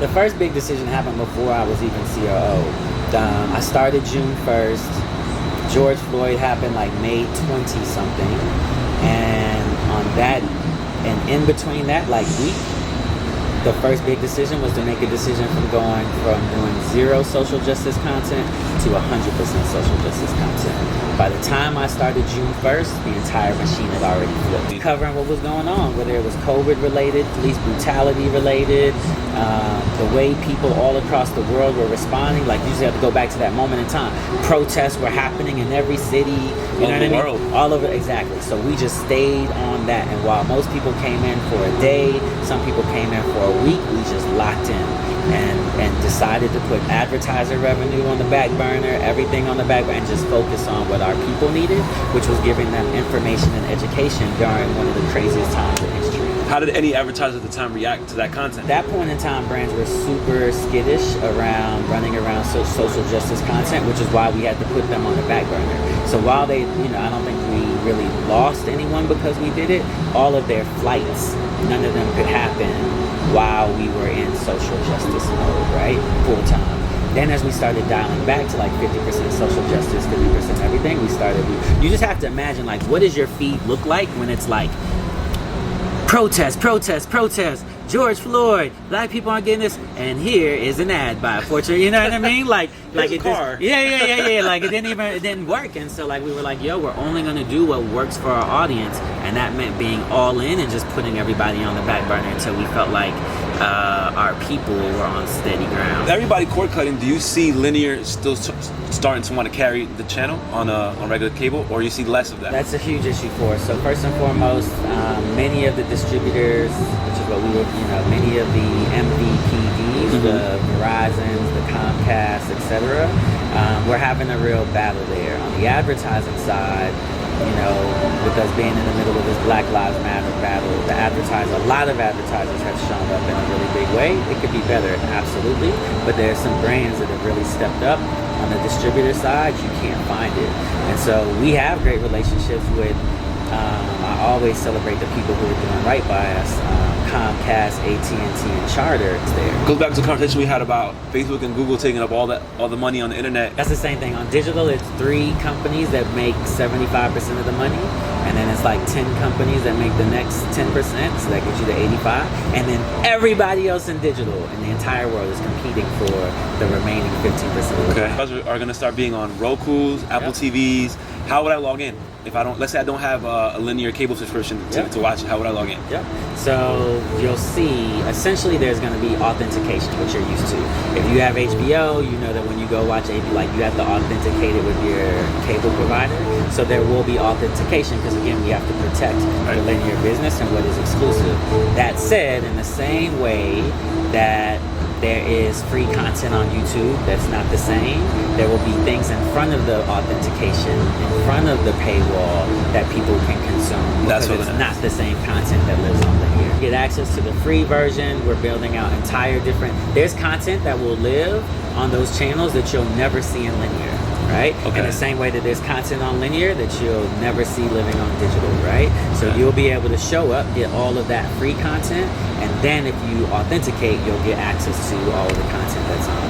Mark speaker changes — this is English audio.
Speaker 1: the first big decision happened before I was even COO. I started June 1st. George Floyd happened like May 20 something, and on that, and in between that like week, the first big decision was to make a decision from going from doing 0 social justice content to 100% social justice content. By the time I started June 1st, the entire machine had already flipped. Covering what was going on, whether it was COVID related, police brutality related, the way people all across the world were responding. Like, you just have to go back to that moment in time. Protests were happening in every city, you know what I mean?
Speaker 2: World.
Speaker 1: All over, exactly. So we just stayed on that. And while most people came in for a day, some people came in for a week, we just locked in and decided to put advertiser revenue on the back burner, everything on the back burner, and just focus on what our people needed, which was giving them information and education during one of the craziest times in history.
Speaker 2: How did any advertiser at the time react to that content?
Speaker 1: At that point in time, brands were super skittish around running around social justice content, which is why we had to put them on the back burner. So while they, I don't think we really lost anyone because we did it, all of their flights, none of them could happen while we were in social justice mode, right? Full time. Then as we started dialing back to like 50% social justice, 50% everything, you just have to imagine, like, what does your feed look like when it's like, protest, George Floyd, black people aren't getting this, and here is an ad by a portrait, you know what I mean? Like it
Speaker 2: car.
Speaker 1: Just, yeah. Like it didn't work, and so like we were like, yo, we're only gonna do what works for our audience, and that meant being all in and just putting everybody on the back burner until we felt like our people were on steady ground.
Speaker 2: Everybody cord cutting. Do you see linear still starting to want to carry the channel on regular cable, or you see less of that?
Speaker 1: That's a huge issue for us. So first and foremost, many of the distributors, which is what we were, many of the MVPDs, the Verizons, the Comcast, etc., we're having a real battle there. On the advertising side, with us being in the middle of this Black Lives Matter battle, a lot of advertisers have shown up in a really big way. It could be better, absolutely, but there's some brands that have really stepped up. On the distributor side, you can't find it. And so we have great relationships with, I always celebrate the people who are doing right by us. Comcast, AT&T, and Charter is there.
Speaker 2: Goes back to the conversation we had about Facebook and Google taking up all the money on the internet.
Speaker 1: That's the same thing. On digital, it's 3 companies that make 75% of the money, and then it's like 10 companies that make the next 10%, so that gives you the 85, and then everybody else in digital in the entire world is competing for the remaining 15% of the money.
Speaker 2: Okay. Are going to start being on Roku's, Apple TVs. How would I log in? If I don't, let's say I don't have a linear cable subscription to watch it, how would I log in?
Speaker 1: Yep. So you'll see, essentially there's going to be authentication, which you're used to. If you have HBO, you know that when you go watch HBO, like you have to authenticate it with your cable provider. So there will be authentication because, again, we have to protect the linear business and what is exclusive. That said, in the same way that there is free content on YouTube that's not the same, there will be things in front of the authentication, in front of the paywall that people can consume.
Speaker 2: That's what
Speaker 1: it's not the same content that lives on linear. Get access to the free version. We're building out there's content that will live on those channels that you'll never see in linear. Right?
Speaker 2: Okay.
Speaker 1: In the same way that there's content on linear that you'll never see living on digital, right? So you'll be able to show up, get all of that free content, and then if you authenticate, you'll get access to all of the content that's on